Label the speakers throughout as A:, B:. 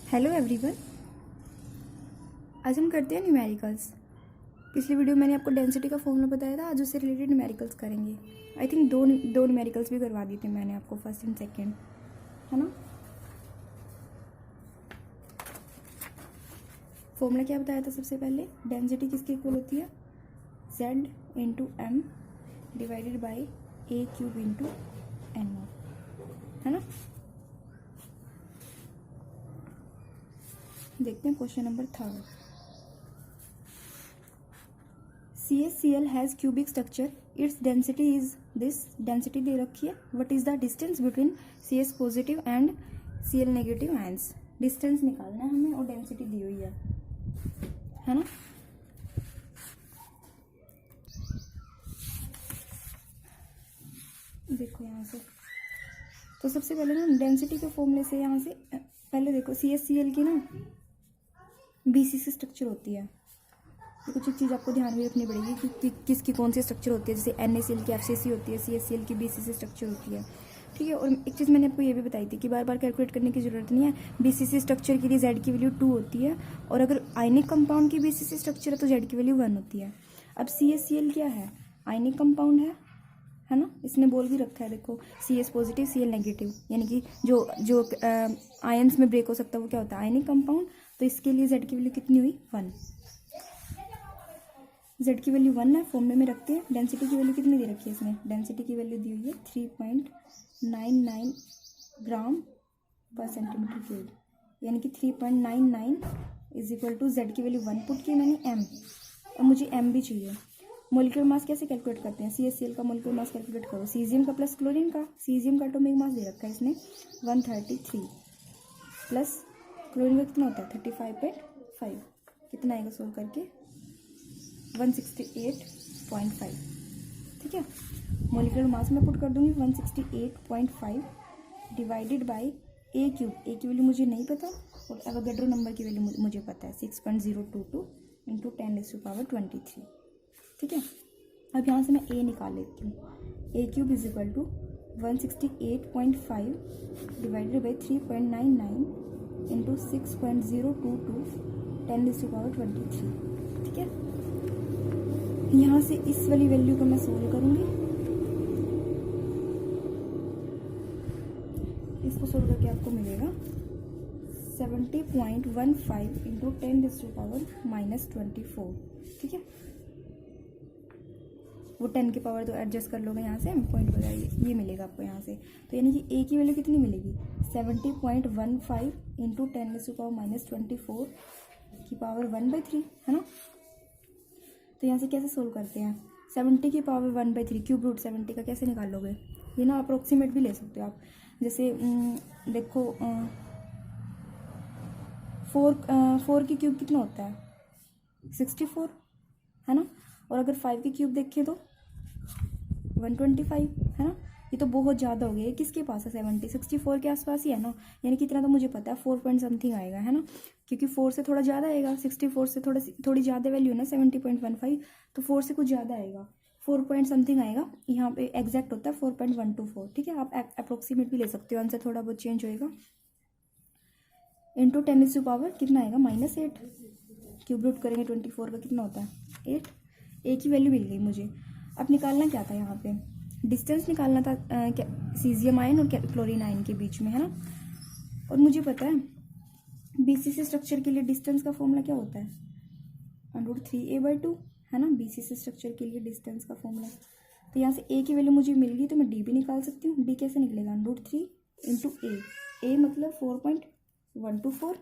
A: Hello everyone, आज हम करते हैं न्यूमेरिकल्स। पिछली वीडियो मैंने आपको डेंसिटी का फॉर्मूला बताया था, आज उससे रिलेटेड न्यूमेरिकल्स करेंगे। आई थिंक दो न्यूमेरिकल्स भी करवा दी थी मैंने आपको, फर्स्ट एंड सेकंड, है ना। फॉर्मूला क्या बताया था सबसे पहले? डेंसिटी किसके इक्वल होती है? Z into M divided by A cube into n, है ना। देखते हैं question number 3। CaCl has cubic structure, it's density is this. Density दे रखी है। What is the distance between Cs positive and Cl negative ions. Distance निकालना है हमें और डेंसिटी दी हुई है ना। देखो यहाँ से, तो सबसे पहले ना डेंसिटी के फॉर्मूले से यहाँ से पहले देखो CaCl की ना BCC स्ट्रक्चर होती है। तो कुछ एक चीज़ आपको ध्यान में रखनी पड़ेगी कि किसकी कौन सी स्ट्रक्चर होती है। जैसे NaCl की FCC होती है, CaCl की BCC स्ट्रक्चर होती है, ठीक है। और एक चीज़ मैंने आपको ये भी बताई थी कि बार बार कैलकुलेट करने की ज़रूरत नहीं है। BCC स्ट्रक्चर के लिए Z की वैल्यू 2 होती है, और अगर आयनिक कंपाउंड की BCC स्ट्रक्चर है तो Z की वैल्यू 1 होती है। अब CaCl क्या है? आयनिक कंपाउंड है ना। इसने बोल भी रखा है, देखो Cs पॉजिटिव Cl नेगेटिव, यानी कि जो आयंस में ब्रेक हो सकता है वो क्या होता है? Ionic compound. तो इसके लिए Z की वैल्यू कितनी हुई? 1। Z की वैल्यू 1 है, फॉर्मूले में रखते हैं। डेंसिटी की वैल्यू कितनी दे रखी है इसने? डेंसिटी की वैल्यू दी हुई है 3.99 ग्राम पर सेंटीमीटर क्यूब, यानी कि 3.99 इज इक्वल टू Z की वैल्यू 1 पुट की मैंने m, और मुझे m भी चाहिए। मोलिकुलर मास कैसे कैलकुलेट करते हैं? CaCl का मोलिकुलर मास कैलकुलेट करो, सीजियम का प्लस क्लोरीन का। सीजियम का एटॉमिक मास दे रखा है इसने 133, प्लस क्लोरीन का कितना होता है? 35.5। कितना आएगा सोल्व करके? 168.5, ठीक है। मोलिकुलर मास में पुट कर दूंगी 168.5 डिवाइडेड बाई ए क्यूब। ए की वैल्यू मुझे नहीं पता, और एवोगैड्रो नंबर की वैल्यू मुझे पता है 6.022 इंटू 10⁻23, ठीक है। अब यहाँ से मैं ए निकाल लेती हूँ। A cube is equal to 168.5 divided by 3.99 into 6.022 10⁻23, ठीक है। यहाँ से इस वाली वैल्यू को मैं सोल्व करूँगी। इसको सोल्व करके आपको मिलेगा 70.15 इंटू 10⁻24, ठीक है। वो 10 की पावर तो एडजस्ट कर लोगे यहाँ से, पॉइंट वगैरह ये मिलेगा आपको यहाँ से। तो यानी कि ए की वैल्यू कितनी मिलेगी? 70.15 इंटू 10⁻24 की पावर 1/3, है ना। तो यहाँ से कैसे सोल्व करते हैं? 70 की पावर 1/3 क्यूब रूट 70 का कैसे निकालोगे? ये ना अप्रोक्सीमेट भी ले सकते हो आप। जैसे देखो 4 की क्यूब कितना होता है? 64, है ना। और अगर 5 की क्यूब देखें तो 125, है ना। ये तो बहुत ज़्यादा हो गया। ये किसके पास है? 70, 64 के आसपास ही है ना। यानी कि इतना तो मुझे पता है 4 पॉइंट समथिंग आएगा, है ना, क्योंकि 4 से थोड़ा ज़्यादा आएगा। 64 से थोड़ी ज़्यादा वैल्यू है ना 70.15, तो 4 से कुछ ज़्यादा आएगा, 4 पॉइंट समथिंग आएगा। यहाँ पे एग्जैक्ट होता है 4.124, ठीक है। आप अप्रोक्सीमेट भी ले सकते हो, आंसर थोड़ा बहुत चेंज होएगा। इंटू 10⁻, कितना आएगा? -8। क्यूब रूट करेंगे 24 का, कितना होता है? 8। ए की वैल्यू मिल गई मुझे। अब निकालना क्या था? यहाँ पे डिस्टेंस निकालना था सीजियम आयन और क्लोरीन आयन के बीच में, है ना। और मुझे पता है BCC स्ट्रक्चर के लिए डिस्टेंस का फॉर्मूला क्या होता है? √3a/2, है ना। BCC स्ट्रक्चर के लिए डिस्टेंस का फॉर्मूला। तो यहाँ से ए की वैल्यू मुझे मिल गई, तो मैं डी भी निकाल सकती हूँ। डी कैसे निकलेगा? √3 इंटू ए मतलब 4.124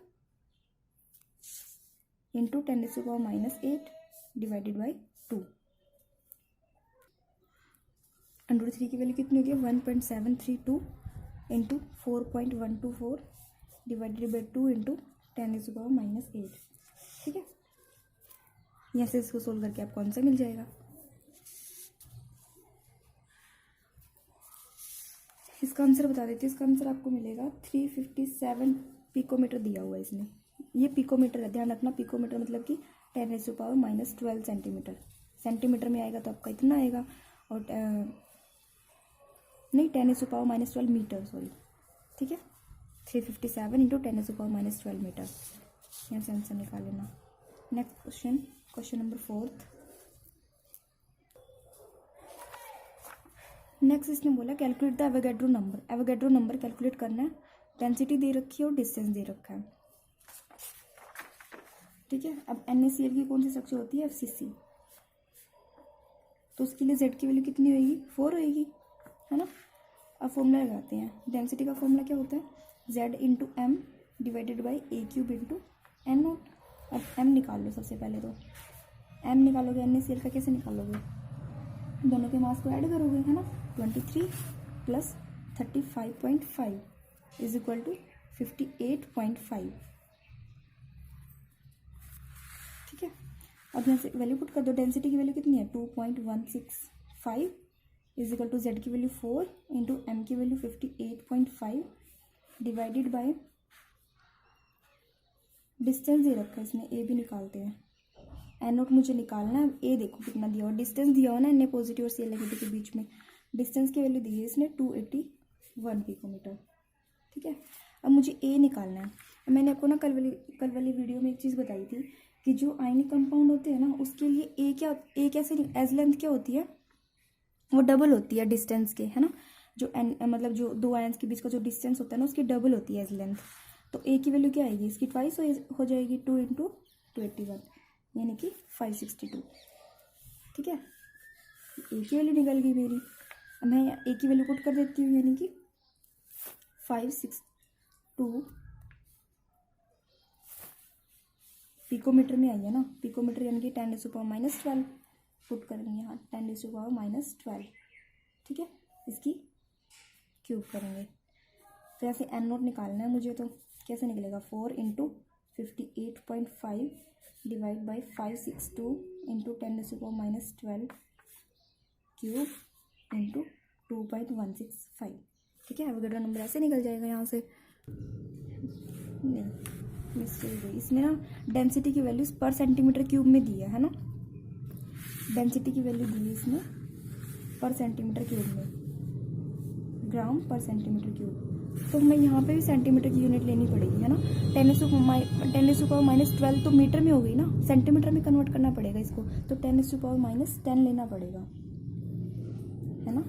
A: इंटू 10⁻8 डिवाइडेड बाई 2। √3 की वैल्यू कितनी होगी? 1.732 इंटू 4.124 डिवाइडेड बाई 2 इंटू 10⁻8, ठीक है। यहाँ से इसको सोल्व करके आपको आंसर मिल जाएगा। इसका आंसर बता देती हूँ। इसका आंसर आपको मिलेगा 357 पिकोमीटर दिया हुआ है इसने। ये पिकोमीटर है, ध्यान रखना। पिकोमीटर मतलब कि 10⁻12 सेंटीमीटर। सेंटीमीटर में आएगा तो आपका इतना आएगा, और नहीं 10⁻12 मीटर, सॉरी, ठीक है। 357 इंटू 10⁻⁻12 मीटर। यहाँ से आंसर निकाल लेना। Next question, question number 4। Next इसने बोला calculate the Avogadro number. Avogadro number calculate करना है, डेंसिटी दे रखी है और डिस्टेंस दे रखा है, ठीक है। अब NaCl की कौन सी स्ट्रक्चर होती है, FCC, तो उसके लिए Z की वैल्यू कितनी होगी, 4 होगी, है ना। अब फॉर्मूला लगाते हैं। डेंसिटी का फॉर्मूला क्या होता है, Z into M divided by A³ into N0। अब M निकाल लो सबसे पहले, तो M निकालोगे NaCl का, कैसे निकालोगे, दोनों के मास को ऐड करोगे, है ना। 23 प्लस 35.5 इज इक्वल टू 58.5, ठीक है। अब यहाँ से वैल्यू पुट कर दो। डेंसिटी की वैल्यू कितनी है, 2.165 इज इक्वल टू Z की वैल्यू 4 इंटू M की वैल्यू 58.5 डिवाइडेड बाय डिस्टेंस दे रखा है इसमें, A भी निकालते हैं। N0 मुझे निकालना है, A देखो कितना दिया, और डिस्टेंस दिया हो ना Na पॉजिटिव और Cl नेगेटिव के बीच में, डिस्टेंस की वैल्यू दी है इसने 281 पिकोमीटर, ठीक है। अब मुझे A निकालना है। मैंने आपको ना कल वाली वीडियो में एक चीज़ बताई थी कि जो आयनिक कंपाउंड होते हैं ना, उसके लिए A कैसे एज लेंथ क्या होती है, वो डबल होती है डिस्टेंस के, है ना। जो मतलब जो दो आयन्स के बीच का जो डिस्टेंस होता है ना, उसकी डबल होती है एज लेंथ। तो A की वैल्यू क्या आएगी, इसकी ट्वाइस हो जाएगी, 2 इंटू 281 यानी कि 562, ठीक है। A की वैल्यू निकल गई मेरी। अब मैं A की वैल्यू पुट कर देती हूँ, यानी कि 562 पिकोमीटर में आई है ना। पिकोमीटर यानी कि 10⁻⁻12 पुट करेंगे यहाँ, 10⁻⁻12, ठीक है। इसकी क्यूब करेंगे। तो ऐसे N0 निकालना है मुझे, तो कैसे निकलेगा, 4 into 58.5 divide by 562 into 10⁻⁻12 cube into 2.165, ठीक है। एवोगैड्रो नंबर ऐसे निकल जाएगा यहाँ से। नहीं, मिस्टेक हुई इसमें ना, डेंसिटी की वैल्यू पर सेंटीमीटर क्यूब में दी है ना। डेंसिटी की वैल्यू दी है इसमें पर सेंटीमीटर क्यूब में, ग्राम पर सेंटीमीटर क्यूब। तो हमें यहाँ पे भी सेंटीमीटर की यूनिट लेनी पड़ेगी, है ना। 10⁻⁻12 तो मीटर में हो गई ना, सेंटीमीटर में कन्वर्ट करना पड़ेगा इसको, तो 10⁻⁻10 लेना पड़ेगा, है ना।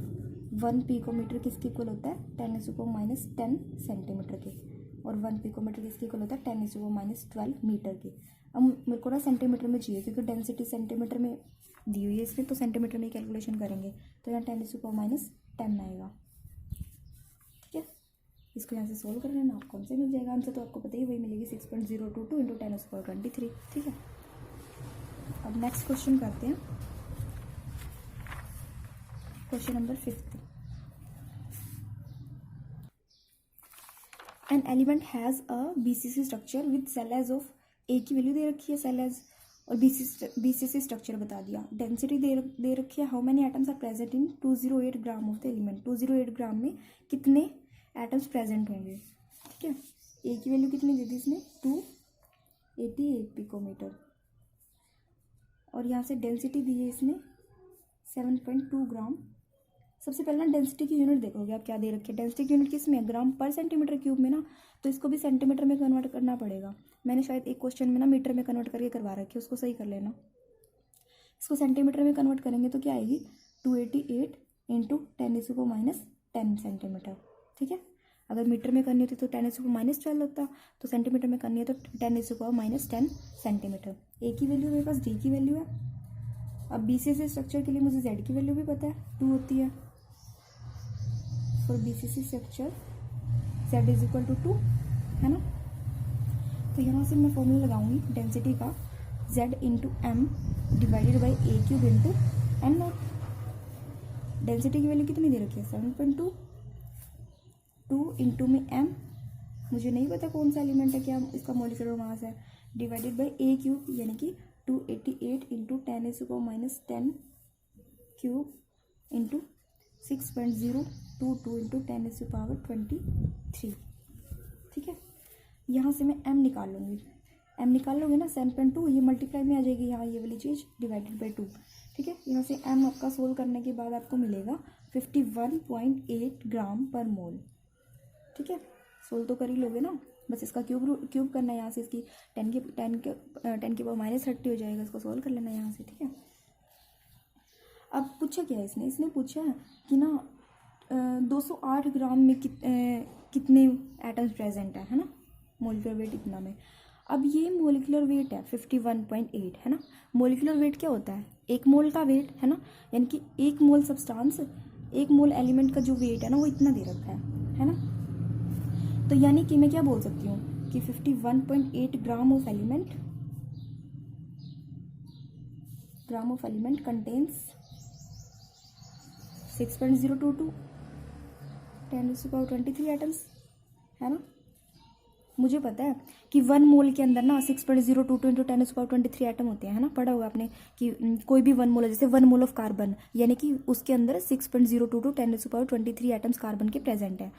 A: 1 पिकोमीटर किसके इक्वल होता है, 10⁻⁻10 सेंटीमीटर के, और 1 पिकोमीटर किसके इक्वल होता है, 10⁻⁻12 मीटर के। अब मेरे को ना सेंटीमीटर में चाहिए, क्योंकि डेंसिटी सेंटीमीटर में दी हुई है इसमें, तो सेंटीमीटर में कैलकुलेशन करेंगे, तो यहाँ 10⁻⁻10 आएगा, ठीक है। इसको यहाँ से सोल्व कर लेना, आपको हमसे मिल जाएगा आंसर, तो आपको पता ही वही मिलेगी 6.022 इंटू 10⁻23, ठीक है। अब नेक्स्ट क्वेश्चन करते हैं, question number 5। An element has a BCC structure with cell edge of, A की वैल्यू दे रखी है सेल एज, और BCC स्ट्रक्चर बता दिया। डेंसिटी दे रखी है, how many atoms are present in 208 gram of the element. 208 gram में कितने एटम्स प्रेजेंट होंगे, ठीक है। A की वैल्यू कितनी दे दी इसने, 288 पिकोमीटर, और यहाँ से डेंसिटी दी है इसने 7.2 ग्राम। सबसे पहले ना डेंसिटी की यूनिट देखोगे आप, क्या दे रखी है, डेंसिटी की यूनिट किस में, ग्राम पर सेंटीमीटर क्यूब में ना, तो इसको भी सेंटीमीटर में कन्वर्ट करना पड़ेगा। मैंने शायद एक क्वेश्चन में ना मीटर में कन्वर्ट करके करवा रखी है, उसको सही कर लेना। इसको सेंटीमीटर में कन्वर्ट करेंगे तो क्या आएगी, 288 इंटू 10⁻⁻10 सेंटीमीटर, ठीक है। अगर मीटर में करनी होती तो 10⁻⁻12 होता, तो सेंटीमीटर में करनी है तो 10⁻⁻10 सेंटीमीटर। A की वैल्यू मेरे पास, D की वैल्यू है। अब BCC स्ट्रक्चर के लिए मुझे Z की वैल्यू भी पता है, 2 होती है। For BCC structure Z is equal to 2, है ना। तो यहाँ से मैं फॉर्मूला लगाऊंगी डेंसिटी का, Z into M divided by A³ into N0। Density की वैल्यू कितनी दे रखी है, 7.2, 2 इंटू में M, मुझे नहीं पता कौन सा एलिमेंट है, क्या इसका मॉलिक्यूलर मास है, डिवाइडेड बाई A³ यानी कि 288 इंटू 10⁻⁻10 क्यूब इंटू 6.022 इंटू 10⁻23, ठीक है। यहाँ से मैं M निकाल लूँगी, M निकाल लोगे ना 7.2, ये मल्टीप्लाई में आ जाएगी यहाँ ये वाली चीज़, डिवाइडेड बाई 2, ठीक है। यहाँ से M आपका सोल्व करने के बाद आपको मिलेगा 51.8 ग्राम पर मोल, ठीक है। सोल्व तो कर ही लोगे ना, बस इसका क्यूब करना है यहाँ से, इसकी 10 की पावर -30 हो जाएगा, इसको सोल्व कर लेना है यहाँ से, ठीक है। अब पूछा क्या है इसने पूछा कि ना 208 ग्राम में कितने एटम्स प्रेजेंट है ना, मोलिकुलर वेट इतना में। अब ये मोलिकुलर वेट है 51.8 है ना। मोलिकुलर वेट क्या होता है, एक मोल का वेट है ना, यानी कि एक मोल सब्सटेंस, एक मोल एलिमेंट का जो वेट है ना वो इतना दे रखा है ना। तो यानी कि मैं क्या बोल सकती हूँ कि 51.8 gram of element contains 6.022 10⁻23 atoms है ना। मुझे पता है कि 1 मोल के अंदर ना 6.022 इंटू 10⁻23 एटम होते हैं ना, पढ़ा होगा आपने कि कोई भी 1 मोल है, जैसे 1 मोल ऑफ कार्बन यानी कि उसके अंदर 6.022 10⁻23 एटम्स कार्बन के प्रेजेंट है।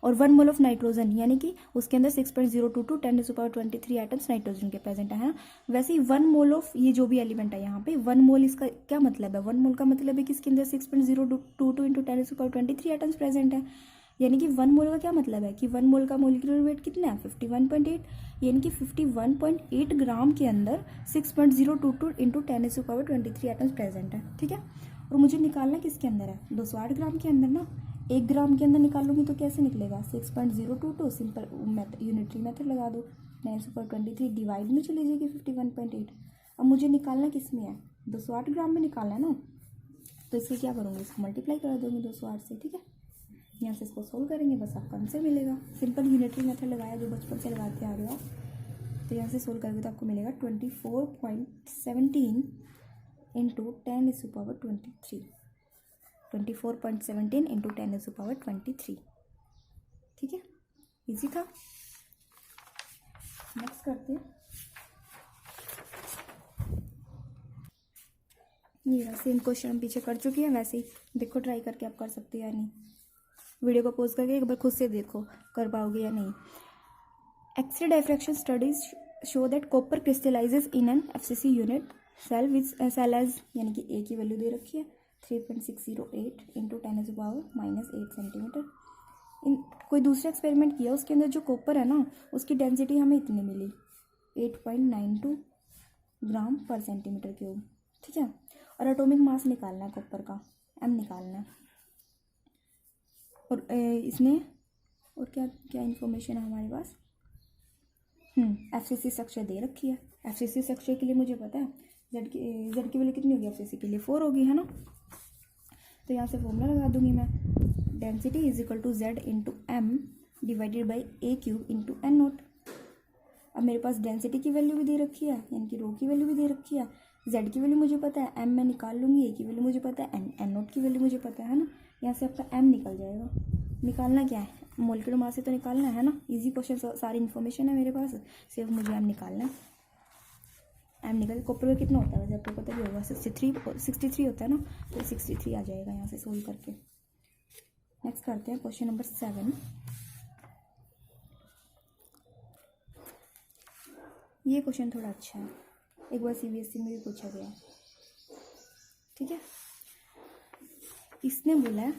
A: और 1 मोल ऑफ नाइट्रोजन यानी कि उसके अंदर 6.022 10⁻23 एटम्स नाइट्रोजन के प्रेजेंट है ना। वैसे ही 1 मोल ऑफ ये जो भी एलिमेंट है यहाँ पे 1 मोल, इसका क्या मतलब है, 1 मोल का मतलब है कि इसके अंदर 6.022 इंटू 10⁻23 एटम्स प्रेजेंट है। यानी कि 1 मोल का क्या मतलब है कि 1 मोल का मोलिकुलर वेट कितना है 51.8, यानी कि 51.8 ग्राम के अंदर 6.022 इंटू 10⁻23 एटम्स प्रेजेंट है, ठीक है। और मुझे निकालना किसके अंदर है, 208 ग्राम के अंदर ना। 1 ग्राम के अंदर निकालूंगी तो कैसे निकलेगा, 6.022 सिंपल यूनिटरी मेथड लगा दो, 10⁻23 डिवाइड में चली जाएगी 51.8। अब मुझे निकालना किस में है, 208 ग्राम में निकालना है ना, तो इससे क्या करूँगी, इसको मल्टीप्लाई कर दूँगी 208 से, ठीक है। यहाँ से इसको सोल्व करेंगे, बस आपका आंसर मिलेगा। सिंपल यूनिटरी मेथड लगाया जो बचपन से लगाते आ रहे हो आप, तो यहाँ से सोल्व करोगे तो आपको मिलेगा 24.17 इंटू 10⁻23 24.17 इंटू 10⁻23, ठीक है, इजी था। नेक्स्ट करते हैं, ये सेम क्वेश्चन हम पीछे कर चुके हैं, वैसे ही देखो ट्राई करके आप कर सकते हो या नहीं। वीडियो को पोज करके एक बार खुद से देखो कर पाओगे या नहीं। X-ray diffraction studies show that copper crystallises in an FCC unit cell which cell edge, यानी कि ए की वैल्यू दे रखी है 3.608 इंटू 10⁻⁻8 सेंटीमीटर। इन कोई दूसरा एक्सपेरिमेंट किया, उसके अंदर जो कॉपर है ना उसकी डेंसिटी हमें इतनी मिली 8.92 ग्राम पर सेंटीमीटर क्यूब, ठीक है। और एटॉमिक मास निकालना है कॉपर का, m निकालना है। और इसने और क्या क्या इन्फॉर्मेशन है हमारे पास, एफसीसी स्ट्रक्चर दे रखी है। एफसीसी स्ट्रक्चर के लिए मुझे पता है जेड की वैल्यू कितनी होगी, एफसीसी के लिए 4 होगी है ना। तो यहाँ से फॉर्मूला लगा दूंगी मैं, density is equal to Z into M divided by A cube into N naught. अब मेरे पास डेंसिटी की वैल्यू भी दे रखी है, यानी कि रो की वैल्यू भी दे रखी है, जेड की वैल्यू मुझे पता है, एम मैं निकाल लूँगी, ए की वैल्यू मुझे पता है, एन नोट की वैल्यू मुझे पता है ना। यहाँ से आपका एम निकल जाएगा। निकालना क्या है, मोलिकुलर मास से तो निकालना है ना, इजी क्वेश्चन, सारी इन्फॉर्मेशन है मेरे पास, सिर्फ मुझे एम निकालना है। एम निकल, कॉपर का कितना होता है वैसे आपको पता भी होगा, 63 होता है ना, तो 63 आ जाएगा यहाँ से सोल्व करके। नेक्स्ट करते हैं क्वेश्चन नंबर 7। ये क्वेश्चन थोड़ा अच्छा है, एक बार सीबीएसई में भी पूछा गया है, ठीक है। इसने बोला है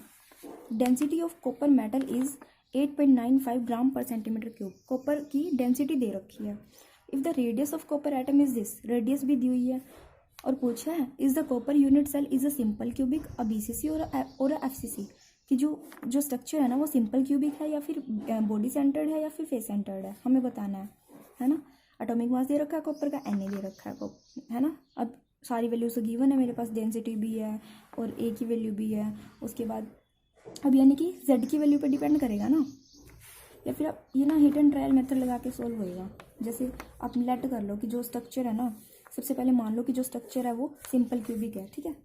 A: density of copper metal is 8.95 gram पर सेंटीमीटर क्यूब। कॉपर की डेंसिटी दे रखी है। If the radius of copper atom is this, radius भी दी हुई है। और पूछा है is the copper unit cell is a simple cubic, a BCC और एफसीसी, कि जो स्ट्रक्चर है ना वो सिंपल क्यूबिक है या फिर बॉडी सेंटर्ड है या फिर फेस सेंटर्ड है, हमें बताना है ना। एटॉमिक मास दे रखा है कॉपर का, Na दे रखा है ना। अब सारी वैल्यूज तो गिवन है मेरे पास, डेंसिटी भी है और ए की वैल्यू भी है। उसके बाद अब यानी कि जेड की वैल्यू पे डिपेंड करेगा ना, या फिर आप ये ना हिट एंड ट्रायल मेथड लगा के सोल्व होएगा। जैसे आप लेट कर लो कि जो स्ट्रक्चर है ना, सबसे पहले मान लो कि जो स्ट्रक्चर है वो सिंपल क्यूबिक है, ठीक है।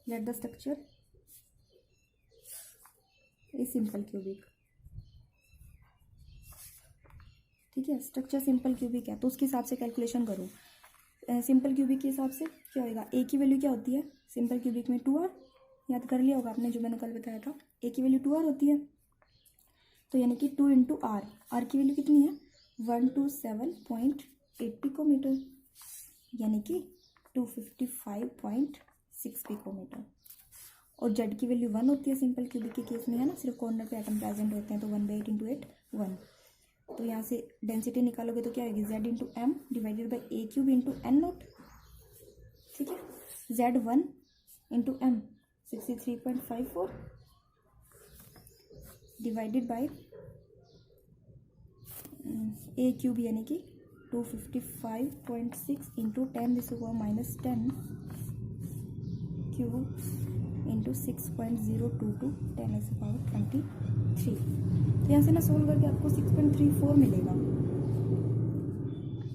A: Let the structure is simple cubic, ठीक है। स्ट्रक्चर सिंपल क्यूबिक है तो उसके हिसाब से कैलकुलेशन करो। सिंपल क्यूबिक के हिसाब से क्या होएगा, ए की वैल्यू क्या होती है सिंपल क्यूबिक में 2r, याद कर लिया होगा आपने जो मैंने कल बताया था, ए की वैल्यू 2r होती है। तो यानी कि 2 इंटू आर की वैल्यू कितनी है 127.8 पिकोमीटर, यानी कि 255.6 पिकोमीटर। और जेड की वैल्यू 1 होती है सिंपल क्यूबिक के केस में, है ना, सिर्फ कॉर्नर पे एटम प्रेजेंट होते हैं तो 1/8 इंटू 8 1। तो यहाँ से डेंसिटी निकालोगे तो क्या आएगी, Z into M divided by A cube into N naught. ठीक है, Z1 into M 63.54 divided by A cube यानी कि 255.6 इंटू 10⁻⁻10 क्यूब इंटू 6.022 10⁻23। तो यहाँ से ना सोल्व करके आपको 6.34 मिलेगा।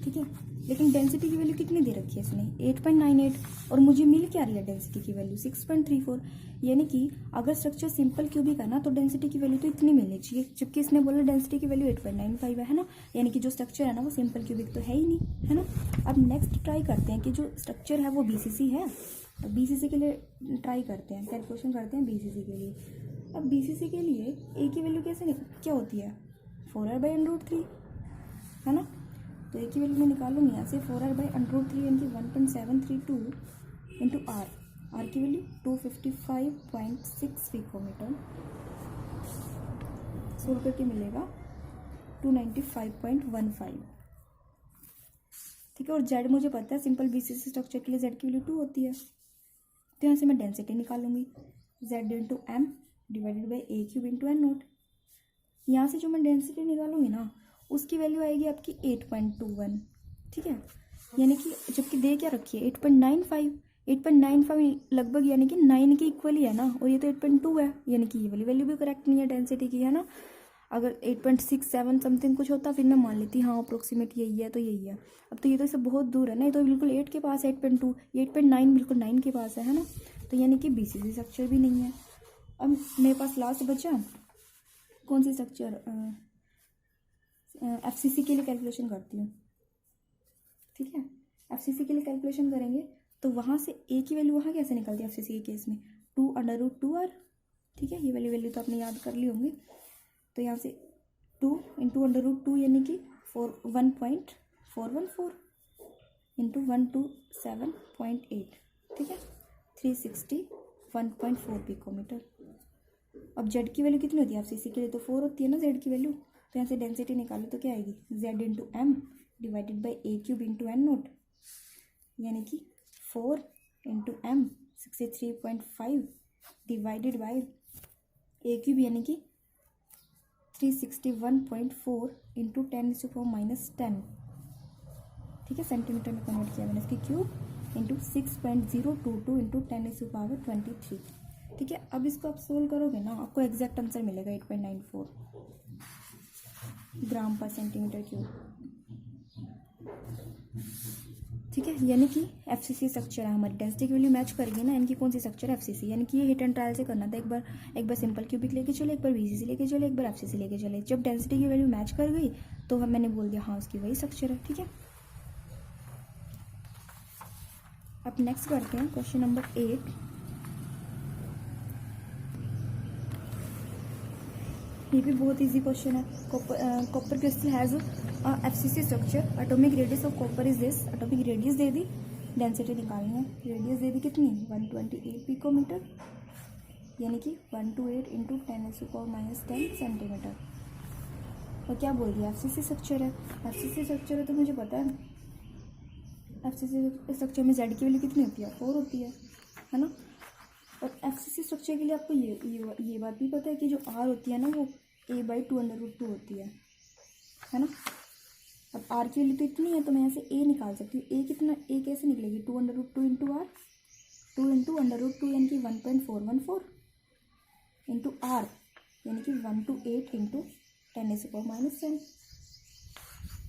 A: ठीक है, लेकिन डेंसिटी की वैल्यू कितनी दे रखी है इसने, 8.98, और मुझे मिल क्या रही है डेंसिटी की वैल्यू 6.34। यानी कि अगर स्ट्रक्चर सिंपल क्यूबिक है ना तो डेंसिटी की वैल्यू तो इतनी मिलनी चाहिए, जबकि इसने बोला डेंसिटी की वैल्यू 8.95 है ना। यानी कि जो स्ट्रक्चर है ना वो सिंपल क्यूबिक तो है ही नहीं, है ना। अब नेक्स्ट ट्राई करते हैं कि जो स्ट्रक्चर है वो BCC है। अब BCC के लिए ट्राई करते हैं, कैलकुलेशन करते हैं BCC के लिए। अब BCC के लिए ए की वैल्यू कैसे क्या होती है, 4r/√3, है ना। तो ए की वैल्यू मैं निकालूंगी यहाँ से 4r/√3 यानी कि 1.732 इंटू आर की वैल्यू 255.6 पिकोमीटर, सोल्व करके मिलेगा 295.15। ठीक है, और जेड मुझे पता है सिंपल BCC स्ट्रक्चर के लिए जेड की वैल्यू 2 होती है। तो यहाँ से मैं डेंसिटी निकालूंगी Z into M divided by A cube into n naught. यहाँ से जो मैं डेंसिटी निकालूंगी ना उसकी वैल्यू आएगी आपकी 8.21। ठीक है, यानी कि जबकि दे क्या रखी है 8.95 लगभग, यानी कि 9 के इक्वल ही है ना, और ये तो 8.2 है, यानी कि ये वाली वैल्यू भी करेक्ट नहीं है डेंसिटी की, है ना। अगर 8.67 समथिंग कुछ होता फिर मैं मान लेती हाँ अप्रोक्सीमेट यही है तो यही है। अब तो ये तो इससे बहुत दूर है ना, ये तो बिल्कुल 8 के पास है, 8.2, 8.9 बिल्कुल 9 के पास है ना। तो यानी कि BCC स्ट्रक्चर भी नहीं है। अब मेरे पास लास्ट बचा कौन सी स्ट्रक्चर, FCC के लिए कैलकुलेशन करती हूँ। ठीक है, FCC के लिए कैलकुलेशन करेंगे तो वहाँ से ए की वैल्यू वहाँ कैसे निकलती है FCC के केस में, 2√2r। ठीक है, ये वाली वैल्यू तो आपने याद कर ली होंगी। तो यहाँ से 2 इंटू √2 यानी कि 1.414 इंटू 127.8। ठीक है, 361.4 पिकोमीटर। अब जेड की वैल्यू कितनी होती है FCC के लिए, तो 4 होती है ना जेड की वैल्यू। तो यहाँ से डेंसिटी निकालो तो क्या आएगी, Z into M divided by A cube into N naught, यानी कि 4 into M 63.5 divided by A cube यानी कि 361.4 इंटू 10⁻⁻10। ठीक है, सेंटीमीटर में कन्वर्ट किया मैंने इसकी क्यूब, इंटू 6.022 इंटू 10⁻23। ठीक है, अब इसको आप सोल्व करोगे ना आपको एग्जैक्ट आंसर मिलेगा 8.94 ग्राम पर सेंटीमीटर क्यूब। ठीक है, यानी कि FCC स्ट्रक्चर है हमारी, डेंसिटी की वैल्यू मैच करेगी ना, इनकी कौन सी स्ट्रक्चर है FCC। यानी कि ये हिट एंड ट्रायल से करना था, एक बार सिंपल क्यूबिक लेके चले, एक बार BCC लेके चले, एक बार FCC लेके चले। जब डेंसिटी की वैल्यू मैच कर गई तो मैंने बोल दिया हाँ उसकी वही स्ट्रक्चर है। ठीक है, अब नेक्स्ट करते हैं क्वेश्चन नंबर 8। ये भी बहुत इजी क्वेश्चन है। Copper crystal has FCC structure, atomic radius of copper is this. Atomic radius they the, density निकालनी है। रेडियस दे दी कितनी, 128 पिकोमीटर, यानी कि 128 इंटू 10⁻⁻10 सेंटीमीटर। और क्या बोल दिया FCC स्ट्रक्चर है। FCC स्ट्रक्चर है तो मुझे पता है FCC स्ट्रक्चर में Z की वैल्यू कितनी होती है, 4 होती है ना। और FCC स्ट्रक्चर के लिए आपको ये बात भी पता है कि जो R होती है ना वो A/2√2 होती है ना। अब R की वैल्यू तो इतनी है तो मैं यहाँ से A निकाल सकती हूँ। A कितना, A कैसे निकलेगी, 2√2 इंटू R, 2 इंटू √2 यानी कि 1.414 इंटू R यानी कि 128 इंटू 10⁻⁻10।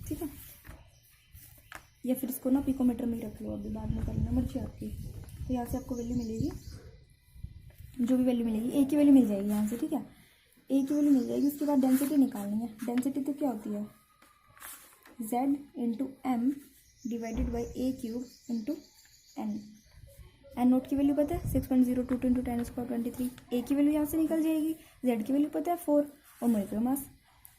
A: ठीक है, या फिर इसको ना पिकोमीटर में ही रख लो, अभी बाद में करना मर्जी आपकी। तो यहाँ से आपको वैल्यू मिलेगी, जो भी वैल्यू मिलेगी A की वैल्यू मिल जाएगी यहाँ से। ठीक है, A की वैल्यू मिल जाएगी। उसके बाद डेंसिटी निकालनी है। डेंसिटी तो क्या होती है, Z into M divided by A cube into N naught की वैल्यू पता है 6.022 इंटू 10⁻23। ए की वैल्यू यहाँ से निकल जाएगी, Z की वैल्यू पता है 4, और मोलिकुलर मास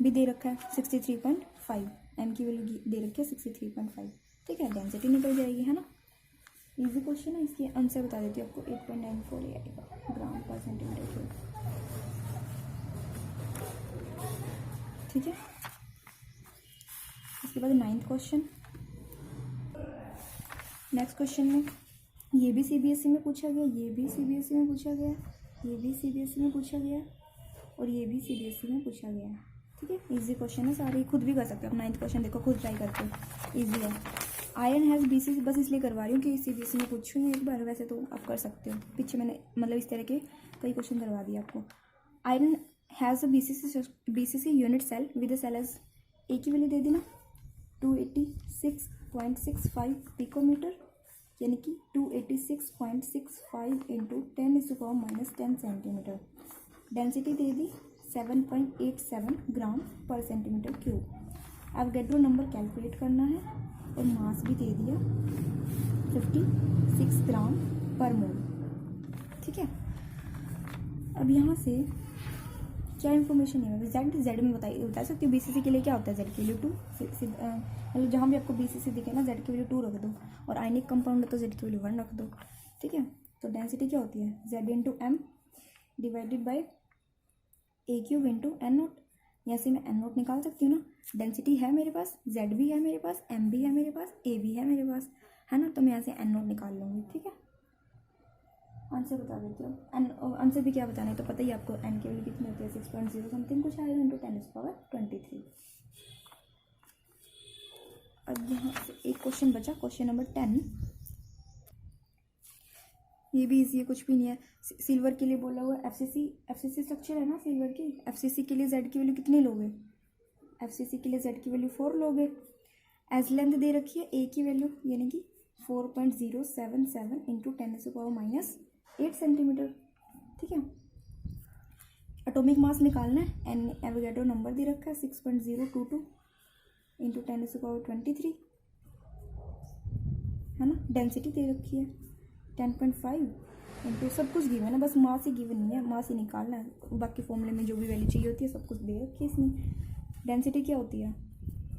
A: भी दे रखा है 63.5, एम की वैल्यू दे रखी है 63.5। ठीक है, डेंसिटी निकल जाएगी, है ना। इजी क्वेश्चन है, इसकी आंसर बता देती हूँ आपको, 8.94 आएगा ग्राम पर सेंटीमीटर क्यूब। ठीक है, उसके बाद 9th क्वेश्चन। नेक्स्ट क्वेश्चन में ये भी सीबीएसई में पूछा गया, ये भी सीबीएसई में पूछा गया, ये भी सीबीएसई में पूछा गया और ये भी सीबीएसई में पूछा गया। ठीक है, इजी क्वेश्चन है सारे, खुद भी कर सकते हो। अब 9th क्वेश्चन देखो, खुद ट्राई करके, इजी है। आयरन हैज़ बीसीसी, बस इसलिए करवा रही हूँ कि सीबीएसई में पूछूँ एक बार, वैसे तो आप कर सकते हो। पीछे मैंने मतलब इस तरह के कई क्वेश्चन करवा दिए आपको। Iron has a BCC unit cell with cell edge, a की वैल्यू दे दी ना 286.65 पिकोमीटर, यानी कि 286.65 इंटू 10⁻⁻10 सेंटीमीटर। डेंसिटी दे दी 7.87 ग्राम पर centimetre cube. Avogadro number calculate करना है और मास भी दे दिया 56 ग्राम पर मोल। ठीक है, अब यहाँ से क्या इन्फॉर्मेशन है, जेड में बता सकती हूँ बीसीसी के लिए क्या होता है। जेड की वैल्यू 2, मतलब जहाँ भी आपको बीसीसी दिखे ना जेड की वैल्यू 2 रख दो, और आयनिक कंपाउंड है तो जेड की वैल्यू 1 रख दो। ठीक है, तो डेंसिटी क्या होती है, Z into M divided by A cube into n naught. यहाँ से मैं एन नोट निकाल सकती हूँ ना, डेंसिटी है मेरे पास, जेड भी है मेरे पास, एम भी है मेरे पास, ए भी है मेरे पास, है ना, तो मैं यहाँ से एन नोट निकाल लूँगी। ठीक है, आंसर बता देती हूँ। एन आंसर भी क्या बताना है तो पता ही आपको, एन की वैल्यू कितनी होती है 6.0 समथिंग कुछ आएगा इंटू 10⁻23। अब यहाँ से एक क्वेश्चन बचा, क्वेश्चन नंबर 10। ये भी इजी है, कुछ भी नहीं है। सिल्वर के लिए बोला हुआ एफसीसी स्ट्रक्चर है ना सिल्वर की, एफसीसी के लिए जेड की वैल्यू कितनी लोगे, एफसीसी के लिए जेड की वैल्यू 4 लोगे। एज लेंथ दे रखी है ए की वैल्यू, यानी कि 4.077 इंटू 10⁻⁻8 सेंटीमीटर। ठीक है, एटॉमिक मास निकालना है, एन एवोगैड्रो नंबर दे रखा है 6.022 इंटू 10⁻23, है ना। डेंसिटी दे रखी है 10.5 इंटू, सब कुछ गिवन है, बस मास ही गिवन नहीं है, मास ही निकालना है, बाकी फॉर्मूले में जो भी वैल्यू चाहिए होती है सब कुछ दे रखी है इसमें। डेंसिटी क्या होती है,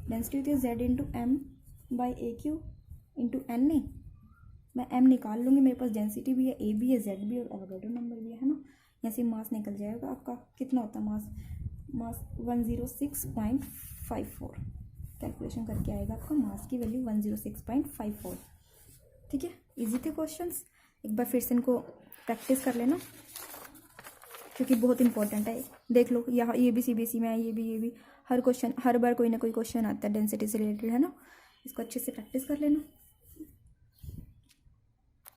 A: डेंसिटी होती है Z into M by A cube into N. नहीं, मैं एम निकाल लूँगी, मेरे पास डेंसिटी भी है, ए भी है, जेड भी है और एवोगैड्रो नंबर भी है ना। यहाँ से मास निकल जाएगा आपका, कितना होता है मास 106.54, कैलकुलेशन करके आएगा आपका मास की वैल्यू 106.54। ठीक है, इजी थे क्वेश्चंस, एक बार फिर से इनको प्रैक्टिस कर लेना क्योंकि बहुत इंपॉर्टेंट है। देख लो यहाँ ये भी सीबीएसई में है, ये भी हर क्वेश्चन, हर बार कोई ना कोई क्वेश्चन आता है डेंसिटी से रिलेटेड, है ना। इसको अच्छे से प्रैक्टिस कर लेना।